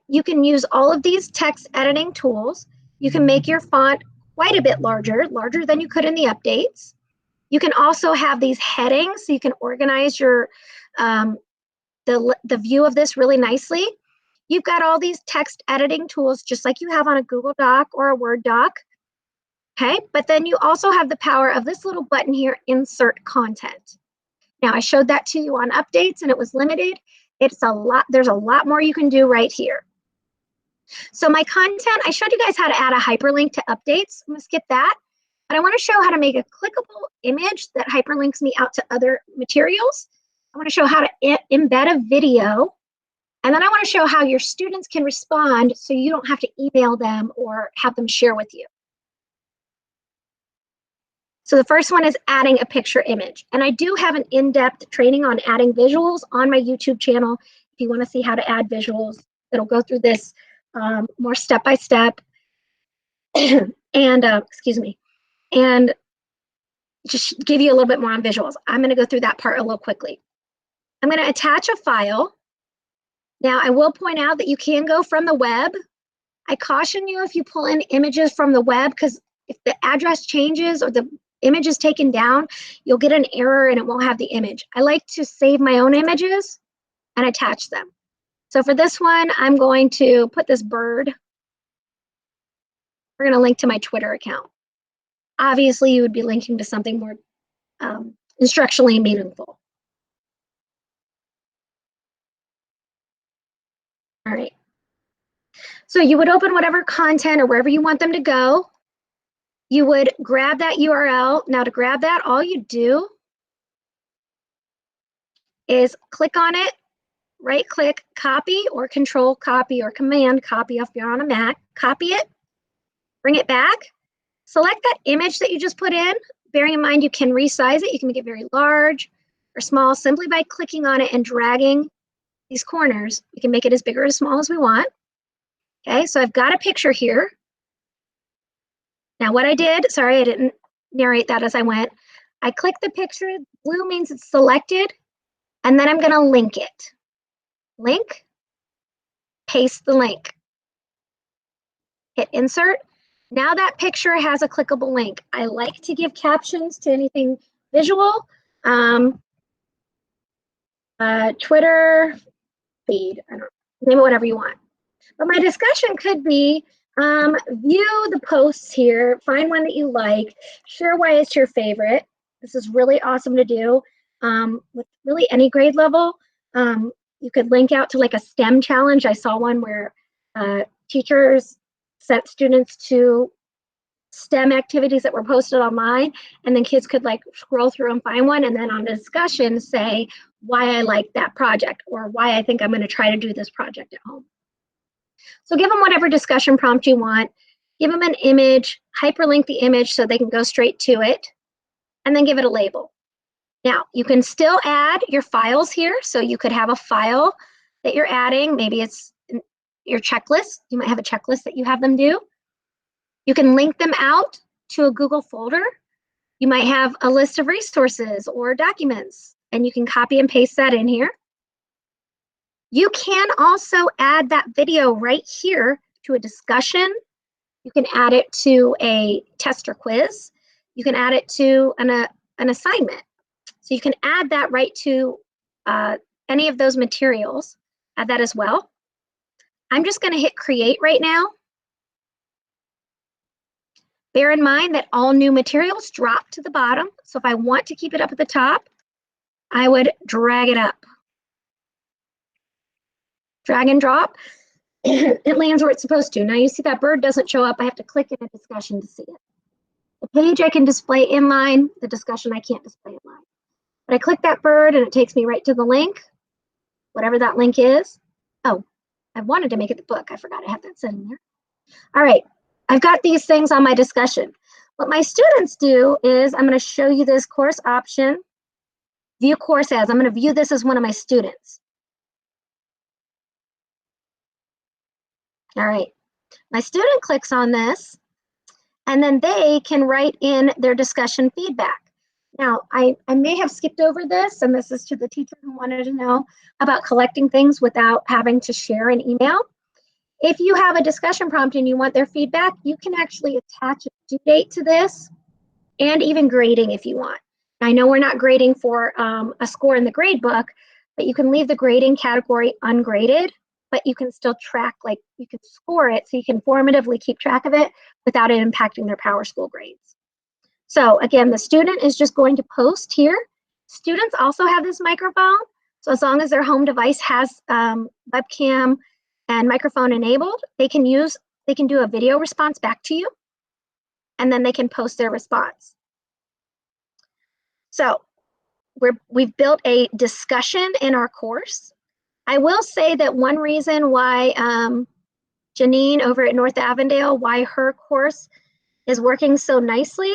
S1: use all of these text editing tools. You can make your font quite a bit larger than you could in the updates. You can also have these headings so you can organize your the view of this really nicely. You've got all these text editing tools just like you have on a Google Doc or a Word doc. Okay, but then you also have the power of this little button here, Insert Content. Now, I showed that to you on updates and it was limited. It's a lot, there's a lot more you can do right here. So my content, I showed you guys how to add a hyperlink to updates. I'm gonna skip that. But I wanna show how to make a clickable image that hyperlinks me out to other materials. I wanna show how to embed a video. And then I wanna show how your students can respond so you don't have to email them or have them share with you. So the first one is adding a picture image. And I do have an in-depth training on adding visuals on my YouTube channel. If you want to see how to add visuals, it'll go through this more step-by-step. And excuse me, and just give you a little bit more on visuals. I'm going to go through that part a little quickly. I'm going to attach a file. Now, I will point out that you can go from the web. I caution you if you pull in images from the web, because if the address changes or the image is taken down, you'll get an error and it won't have the image. I like to save my own images and attach them. So for this one, I'm going to put this bird. We're going to link to my Twitter account. Obviously, you would be linking to something more instructionally meaningful. All right. So you would open whatever content or wherever you want them to go. You would grab that URL. Now to grab that, all you do is click on it, right click, copy or control copy or command copy if you're on a Mac, copy it, bring it back, select that image that you just put in. Bearing in mind you can resize it, you can make it very large or small simply by clicking on it and dragging these corners. We can make it as big or as small as we want. Okay, so I've got a picture here. Now what I did, sorry, I didn't narrate that as I went. I clicked the picture, blue means it's selected, and then I'm gonna link it. Link, paste the link. Hit insert. Now that picture has a clickable link. I like to give captions to anything visual. Twitter feed, I don't know, name it whatever you want. But my discussion could be, view the posts here, find one that you like, share why it's your favorite. This is really awesome to do with really any grade level. You could link out to like a STEM challenge. I saw one where teachers sent students to STEM activities that were posted online, and then kids could like scroll through and find one, and then on the discussion say why I like that project or why I think I'm going to try to do this project at home. So give them whatever discussion prompt you want, give them an image, hyperlink the image so they can go straight to it, and then give it a label. Now, you can still add your files here. So you could have a file that you're adding. Maybe it's your checklist. You might have a checklist that you have them do. You can link them out to a Google folder. You might have a list of resources or documents, and you can copy and paste that in here. You can also add that video right here to a discussion. You can add it to a test or quiz. You can add it to an assignment. So you can add that right to any of those materials. Add that as well. I'm just going to hit create right now. Bear in mind that all new materials drop to the bottom. So if I want to keep it up at the top, I would drag it up. Drag and drop. It lands where it's supposed to. Now you see that bird doesn't show up. I have to click in a discussion to see it. The page I can display inline, the discussion I can't display inline. But I click that bird and it takes me right to the link, whatever that link is. Oh, I wanted to make it the book. I forgot I have that set in there. All right, I've got these things on my discussion. What my students do is I'm going to show you this course option, view course as. I'm going to view this as one of my students. All right, my student clicks on this, and then they can write in their discussion feedback. Now, I may have skipped over this, and this is to the teacher who wanted to know about collecting things without having to share an email. If you have a discussion prompt and you want their feedback, you can actually attach a due date to this and even grading if you want. I know we're not grading for a score in the grade book, but you can leave the grading category ungraded, but you can still track, like you can score it so you can formatively keep track of it without it impacting their PowerSchool grades. So again, the student is just going to post here. Students also have this microphone. So as long as their home device has webcam and microphone enabled, they can do a video response back to you, and then they can post their response. So we've built a discussion in our course. I will say that one reason why Janine over at North Avondale, why her course is working so nicely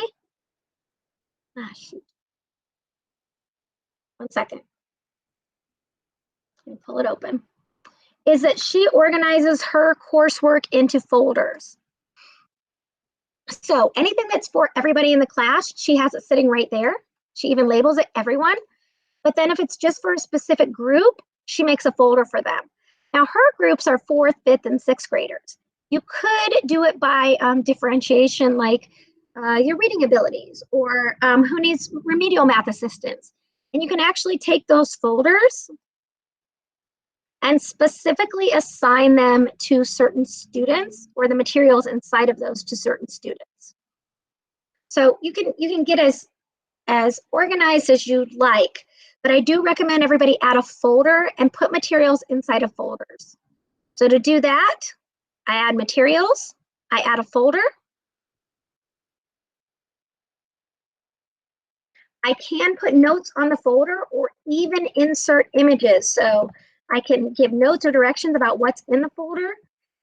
S1: Shoot. 1 second. Let me pull it open. Is that she organizes her coursework into folders. So anything that's for everybody in the class, she has it sitting right there. She even labels it everyone. But then if it's just for a specific group, she makes a folder for them. Now her groups are 4th, 5th, and 6th graders. You could do it by differentiation, like your reading abilities or who needs remedial math assistance. And you can actually take those folders and specifically assign them to certain students or the materials inside of those to certain students. So you can get as organized as you'd like, but I do recommend everybody add a folder and put materials inside of folders. So to do that, I add materials, I add a folder. I can put notes on the folder or even insert images. So I can give notes or directions about what's in the folder,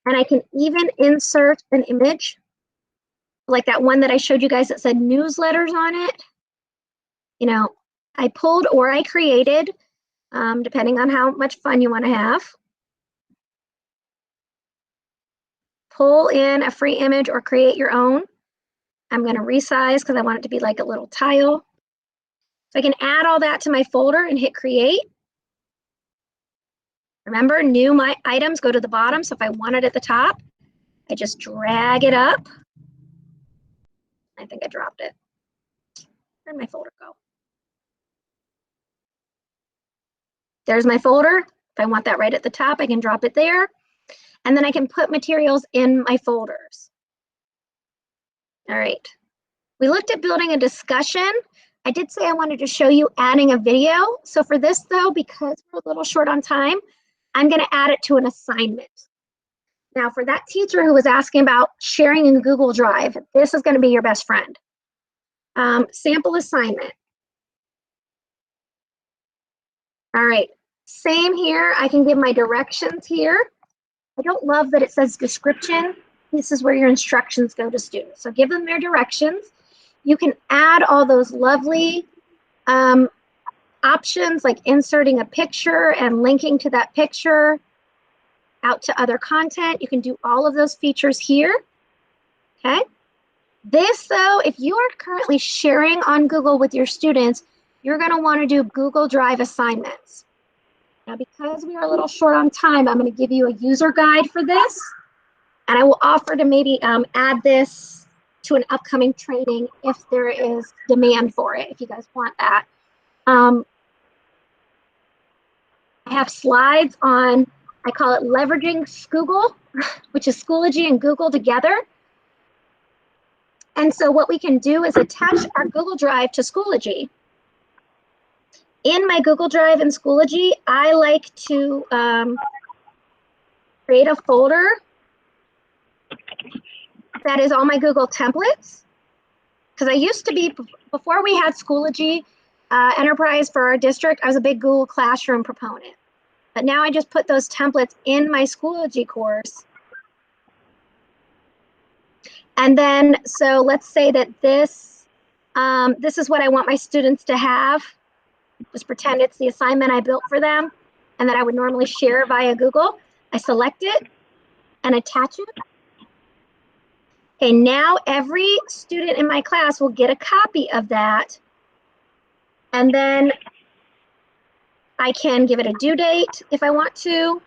S1: and I can even insert an image like that one that I showed you guys that said newsletters on it. You know, I pulled or I created, depending on how much fun you want to have. Pull in a free image or create your own. I'm going to resize because I want it to be like a little tile. So I can add all that to my folder and hit create. Remember, new my items go to the bottom. So if I want it at the top, I just drag it up. I think I dropped it. Where'd my folder go? There's my folder. If I want that right at the top, I can drop it there. And then I can put materials in my folders. All right. We looked at building a discussion. I did say I wanted to show you adding a video. So for this though, because we're a little short on time, I'm going to add it to an assignment. Now for that teacher who was asking about sharing in Google Drive, this is going to be your best friend. Sample assignment. All right, same here. I can give my directions here. I don't love that it says description. This is where your instructions go to students. So give them their directions. You can add all those lovely options like inserting a picture and linking to that picture out to other content. You can do all of those features here, okay? This though, if you are currently sharing on Google with your students, you're gonna wanna do Google Drive assignments. Now, because we are a little short on time, I'm gonna give you a user guide for this, and I will offer to maybe add this to an upcoming training if there is demand for it, if you guys want that. I have slides on, I call it leveraging Schoology, which is Schoology and Google together. And so what we can do is attach our Google Drive to Schoology. In my Google Drive and Schoology, I like to create a folder that is all my Google templates. Because I used to be, before we had Schoology Enterprise for our district, I was a big Google Classroom proponent. But now I just put those templates in my Schoology course. And then, so let's say that this is what I want my students to have. Just pretend it's the assignment I built for them and that I would normally share via Google. I select it and attach it. Okay, now every student in my class will get a copy of that. And then I can give it a due date if I want to.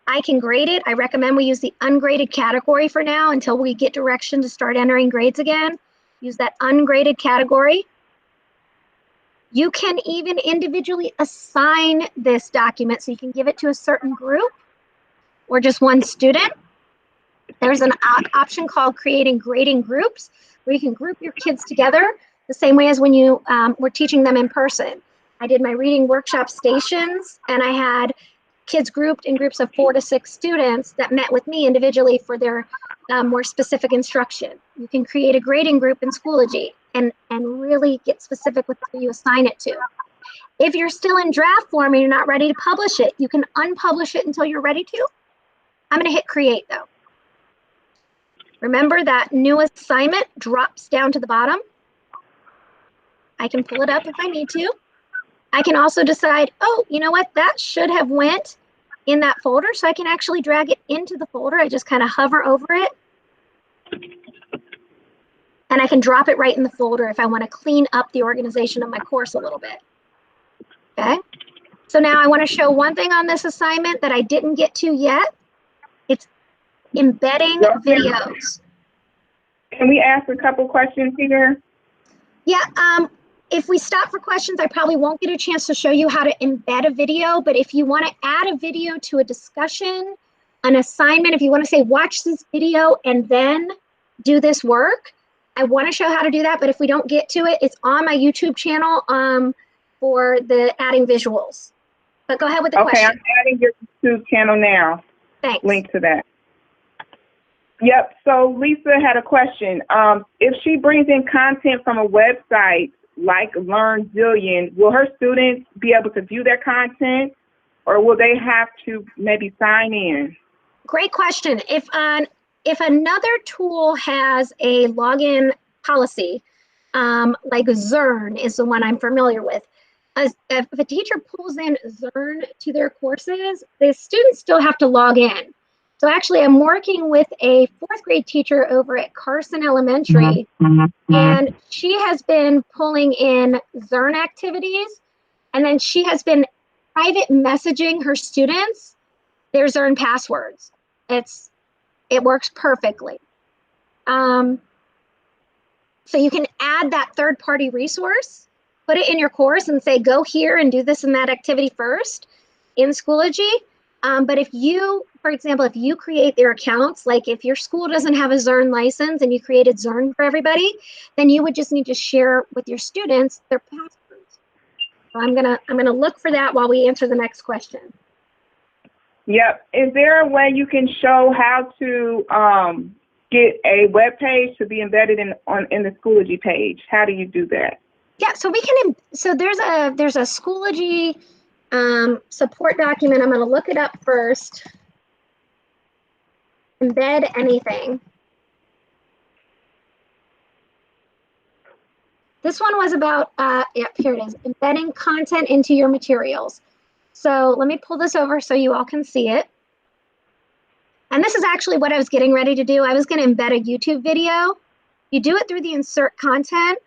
S1: I can grade it. I recommend we use the ungraded category for now until we get direction to start entering grades again. Use that ungraded category. You can even individually assign this document, so you can give it to a certain group or just one student. There's an option called creating grading groups, where you can group your kids together the same way as when you were teaching them in person. I did my reading workshop stations, and I had kids grouped in groups of 4 to 6 students that met with me individually for their more specific instruction. You can create a grading group in Schoology and really get specific with who you assign it to. If you're still in draft form and you're not ready to publish it, you can unpublish it until you're ready to. I'm going to hit create though. Remember that new assignment drops down to the bottom. I can pull it up if I need to. I can also decide, oh, you know what, that should have went in that folder, so I can actually drag it into the folder. I just kind of hover over it. And I can drop it right in the folder if I want to clean up the organization of my course a little bit. Okay, so now I want to show one thing on this assignment that I didn't get to yet. It's embedding videos.
S2: Can we ask a couple questions here?
S1: Yeah, if we stop for questions, I probably won't get a chance to show you how to embed a video, but if you want to add a video to a discussion, an assignment, if you want to say, watch this video and then do this work, I want to show how to do that, but if we don't get to it, it's on my YouTube channel for the adding visuals. But go ahead with the question.
S2: Okay, I'm adding your YouTube channel now.
S1: Thanks.
S2: Link to that. Yep, so Lisa had a question. If she brings in content from a website like Learn Zillion, will her students be able to view their content, or will they have to maybe sign in?
S1: Great question. If another tool has a login policy, like Zern is the one I'm familiar with, if a teacher pulls in Zern to their courses, the students still have to log in. So actually, I'm working with a 4th grade teacher over at Carson Elementary, and she has been pulling in Zern activities, and then she has been private messaging her students their Zern passwords. It works perfectly. So you can add that third-party resource, put it in your course and say, go here and do this and that activity first in Schoology. But if you, for example, if you create their accounts, like if your school doesn't have a Zern license and you created Zern for everybody, then you would just need to share with your students their passwords. So I'm gonna look for that while we answer the next question.
S2: Yep. Is there a way you can show how to get a web page to be embedded in the Schoology page? How do you do that?
S1: Yeah, so we can. So there's a Schoology support document. I'm going to look it up first. Embed anything. This one was about, yep, here it is, embedding content into your materials. So let me pull this over so you all can see it. And this is actually what I was getting ready to do. I was going to embed a YouTube video. You do it through the insert content.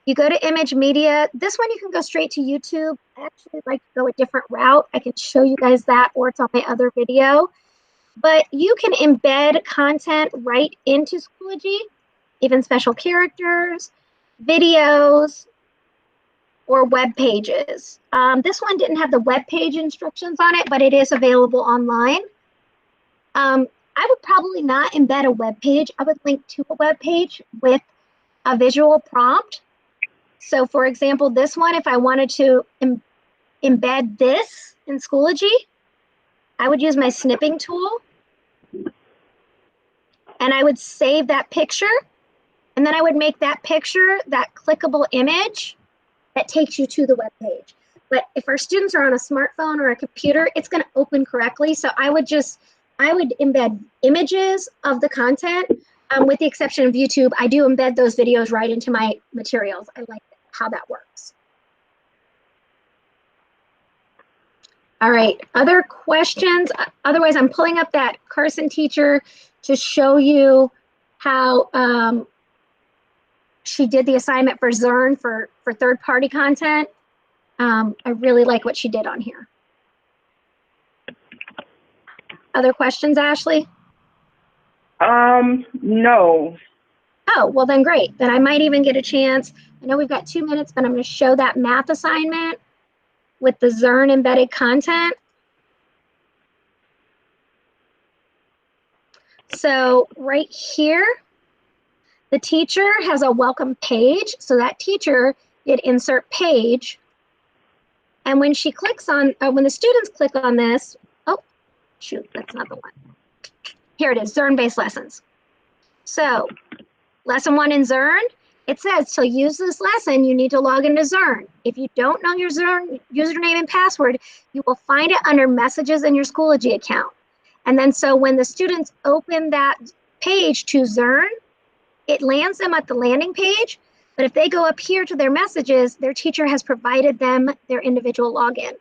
S1: You go to image media. This one you can go straight to YouTube. I actually like to go a different route. I can show you guys that, or it's on my other video. But you can embed content right into Schoology, even special characters, videos, or web pages. This one didn't have the web page instructions on it, but it is available online. I would probably not embed a web page. I would link to a web page with a visual prompt. So for example, this one, if I wanted to embed this in Schoology, I would use my Snipping Tool. And I would save that picture. And then I would make that picture that clickable image that takes you to the web page. But if our students are on a smartphone or a computer, it's going to open correctly. So I would embed images of the content. With the exception of YouTube, I do embed those videos right into my materials. I like how that works. All right, other questions? Otherwise, I'm pulling up that Carson teacher to show you how she did the assignment for Zern for third-party content. I really like what she did on here. Other questions, Ashley?
S2: No.
S1: Oh, well then great. Then I might even get a chance. I know we've got 2 minutes, but I'm going to show that math assignment with the Zern embedded content. So right here, the teacher has a welcome page. So that teacher did insert page. And when she clicks on, when the students click on this, oh, shoot, that's not the one. Here it is, Zern-based lessons. So lesson 1 in Zern, it says to use this lesson, you need to log into Zern. If you don't know your Zern username and password, you will find it under messages in your Schoology account. And then so when the students open that page to Zern, it lands them at the landing page. But if they go up here to their messages, their teacher has provided them their individual login.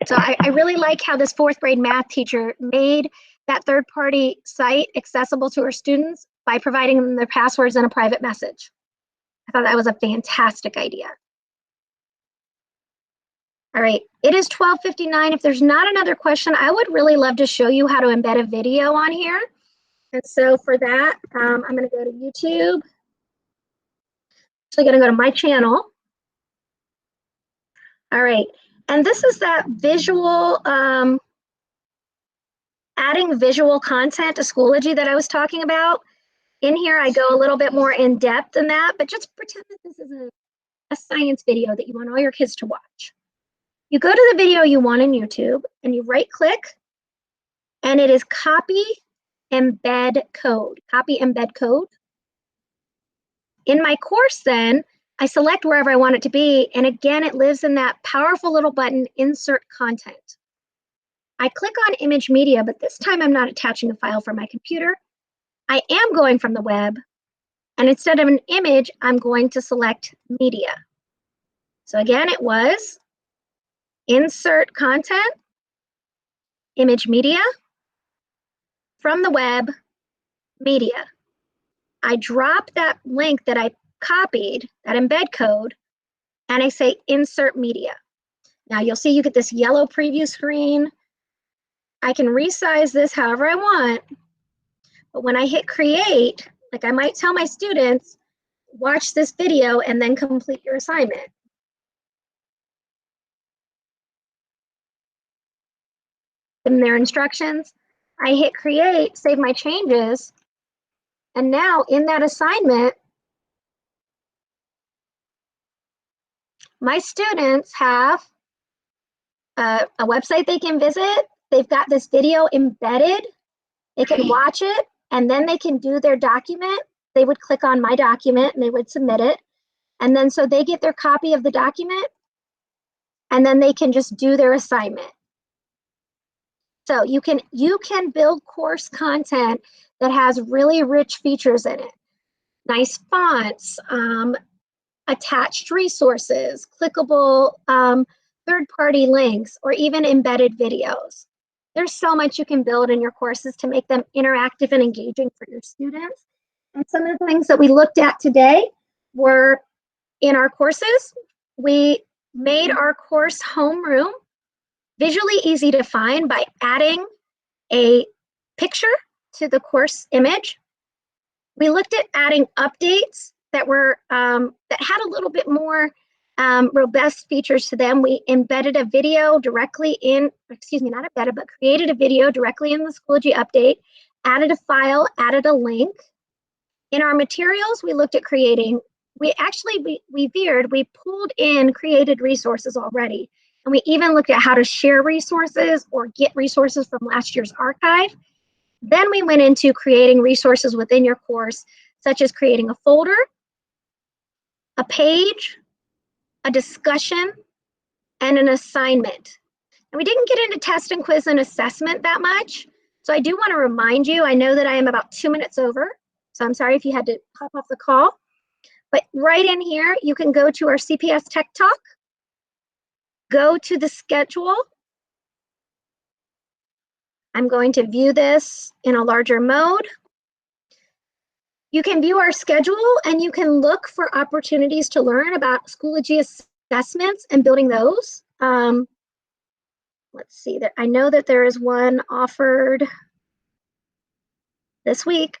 S1: So I really like how this 4th grade math teacher made that third-party site accessible to her students by providing them their passwords and a private message. I thought that was a fantastic idea. All right, it is 12:59. If there's not another question, I would really love to show you how to embed a video on here. And so for that, I'm going to go to YouTube. So I'm going to go to my channel. All right, and this is that visual, adding visual content to Schoology that I was talking about. In here, I go a little bit more in depth than that, but just pretend that this is a science video that you want all your kids to watch. You go to the video you want in YouTube and you right click, and it is copy embed code, copy embed code. In my course then, I select wherever I want it to be, and again, it lives in that powerful little button, insert content. I click on image media, but this time I'm not attaching a file from my computer. I am going from the web, and instead of an image, I'm going to select media. So again, it was insert content, image media, from the web, media. I drop that link that I copied, that embed code, and I say insert media. Now you'll see you get this yellow preview screen. I can resize this however I want, but when I hit create, like I might tell my students, watch this video and then complete your assignment. In their instructions, I hit create, save my changes, and now in that assignment, my students have a website they can visit. They've got this video embedded. They can watch it, and then they can do their document. They would click on my document and they would submit it. And then so they get their copy of the document, and then they can just do their assignment. So you can build course content that has really rich features in it. Nice fonts, attached resources, clickable third-party links, or even embedded videos. There's so much you can build in your courses to make them interactive and engaging for your students. And some of the things that we looked at today were in our courses. We made our course homeroom visually easy to find by adding a picture to the course image. We looked at adding updates that were that had a little bit more robust features to them. We embedded a video directly in, excuse me, not embedded, but created a video directly in the Schoology update, added a file, added a link. In our materials, we looked at creating, we pulled in created resources already. And we even looked at how to share resources or get resources from last year's archive. Then we went into creating resources within your course, such as creating a folder, a page, a discussion, and an assignment. And we didn't get into test and quiz and assessment that much. So I do want to remind you, I know that I am about 2 minutes over, so I'm sorry if you had to hop off the call. But right in here, you can go to our CPS Tech Talk, go to the schedule. I'm going to view this in a larger mode. You can view our schedule and you can look for opportunities to learn about Schoology assessments and building those. Let's see, I know that there is one offered this week.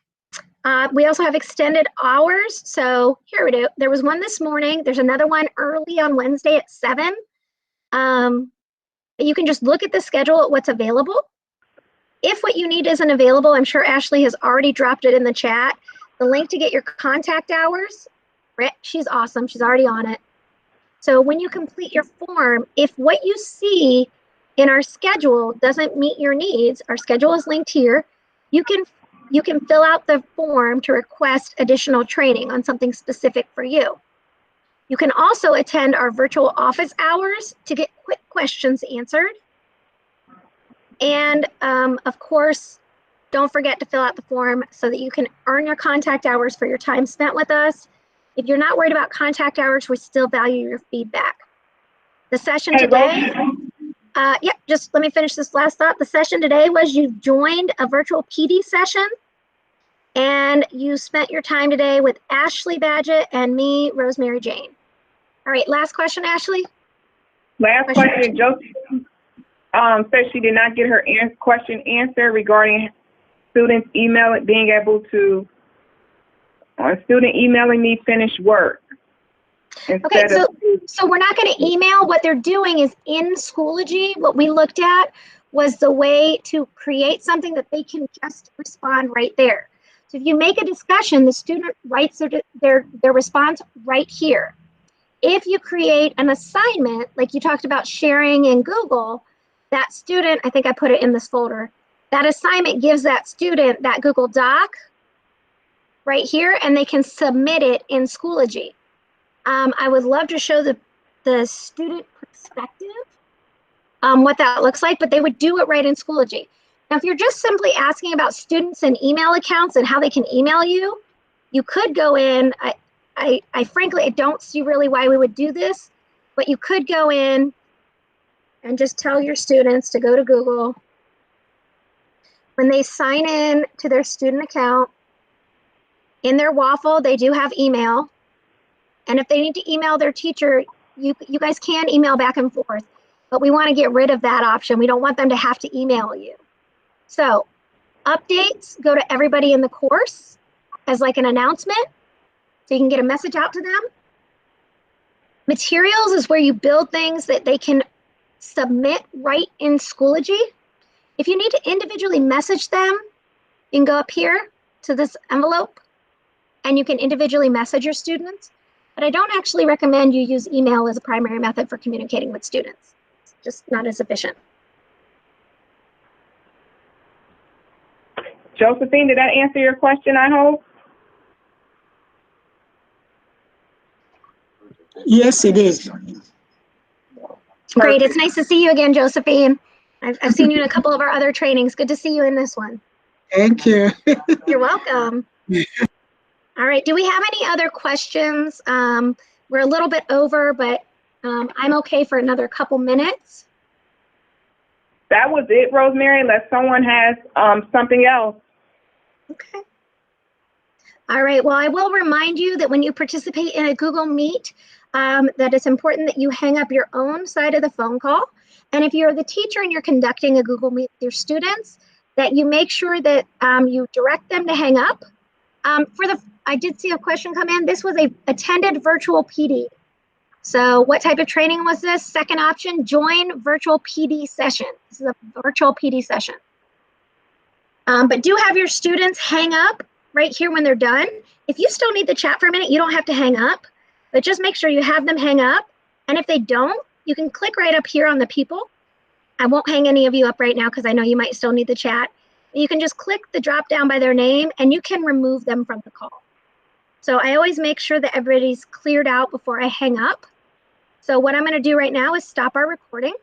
S1: We also have extended hours. So here we do. There was one this morning. There's another one early on Wednesday at 7. You can just look at the schedule at what's available. If what you need isn't available, I'm sure Ashley has already dropped it in the chat. The link to get your contact hours, she's awesome. She's already on it. So when you complete your form, if what you see in our schedule doesn't meet your needs, our schedule is linked here. You can fill out the form to request additional training on something specific for you. You can also attend our virtual office hours to get quick questions answered. And of course, don't forget to fill out the form so that you can earn your contact hours for your time spent with us. If you're not worried about contact hours, we still value your feedback. The session today, just let me finish this last thought. The session today was you joined a virtual PD session and you spent your time today with Ashley Badgett and me, Rosemary Jane. All right, last question, Ashley.
S2: Last question. Josie says she did not get her question answered regarding students being able to, student emailing me finished work.
S1: Okay, so we're not going to email. What they're doing is in Schoology, what we looked at was the way to create something that they can just respond right there. So if you make a discussion, the student writes their response right here. If you create an assignment, like you talked about sharing in Google, that student, I think I put it in this folder, that assignment gives that student that Google Doc right here, and they can submit it in Schoology. I would love to show the student perspective, what that looks like, but they would do it right in Schoology. Now, if you're just simply asking about students and email accounts and how they can email you, you could go in. I frankly, I don't see really why we would do this, but you could go in and just tell your students to go to Google. When they sign in to their student account, in their waffle, they do have email. And if they need to email their teacher, you guys can email back and forth, but we want to get rid of that option. We don't want them to have to email you. So updates go to everybody in the course as like an announcement, so you can get a message out to them. Materials is where you build things that they can submit right in Schoology. If you need to individually message them, you can go up here to this envelope and you can individually message your students. But I don't actually recommend you use email as a primary method for communicating with students. It's just not as efficient.
S2: Josephine, did that answer your question, I hope?
S3: Yes, it is.
S1: Great. It's nice to see you again, Josephine. I've seen you in a couple of our other trainings. Good to see you in this one.
S3: Thank you.
S1: You're welcome. All right. Do we have any other questions? We're a little bit over, but I'm okay for another couple minutes.
S2: That was it, Rosemary, unless someone has something else.
S1: Okay. All right. Well, I will remind you that when you participate in a Google Meet, that it's important that you hang up your own side of the phone call. And if you're the teacher and you're conducting a Google Meet with your students, that you make sure that you direct them to hang up. I did see a question come in. This was a attended virtual PD. So what type of training was this? Second option, join virtual PD session. This is a virtual PD session. But do have your students hang up right here when they're done. If you still need the chat for a minute, you don't have to hang up, but just make sure you have them hang up. And if they don't, you can click right up here on the people. I won't hang any of you up right now because I know you might still need the chat. You can just click the drop down by their name and you can remove them from the call. So I always make sure that everybody's cleared out before I hang up. So what I'm going to do right now is stop our recording,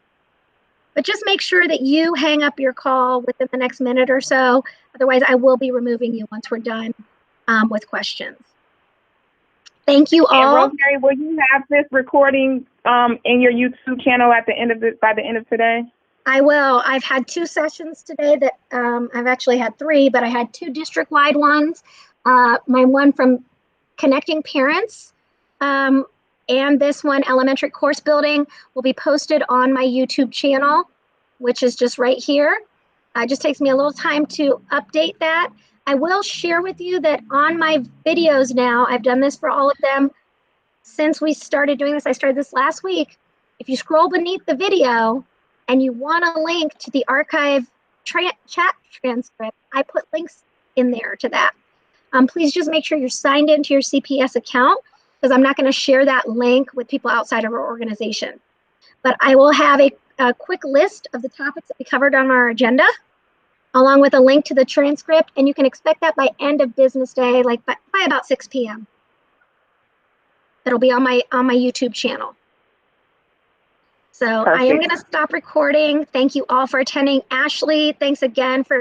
S1: but just make sure that you hang up your call within the next minute or so. Otherwise, I will be removing you once we're done with questions. Thank you all.
S2: And Rosemary, will you have this recording in your YouTube channel at the end of by the end of today?
S1: I will. I've had 2 sessions today that I've actually had 3, but I had 2 district-wide ones. My one from connecting parents and this one, elementary course building, will be posted on my YouTube channel, which is just right here. It just takes me a little time to update that. I will share with you that on my videos now, I've done this for all of them since we started doing this. I started this last week. If you scroll beneath the video and you want a link to the archive chat transcript, I put links in there to that. Please just make sure you're signed into your CPS account, because I'm not going to share that link with people outside of our organization. But I will have a quick list of the topics that we covered on our agenda, along with a link to the transcript, and you can expect that by end of business day, like by about 6 p.m. It'll be on my YouTube channel. So perfect. I am going to stop recording. Thank you all for attending. Ashley, thanks again for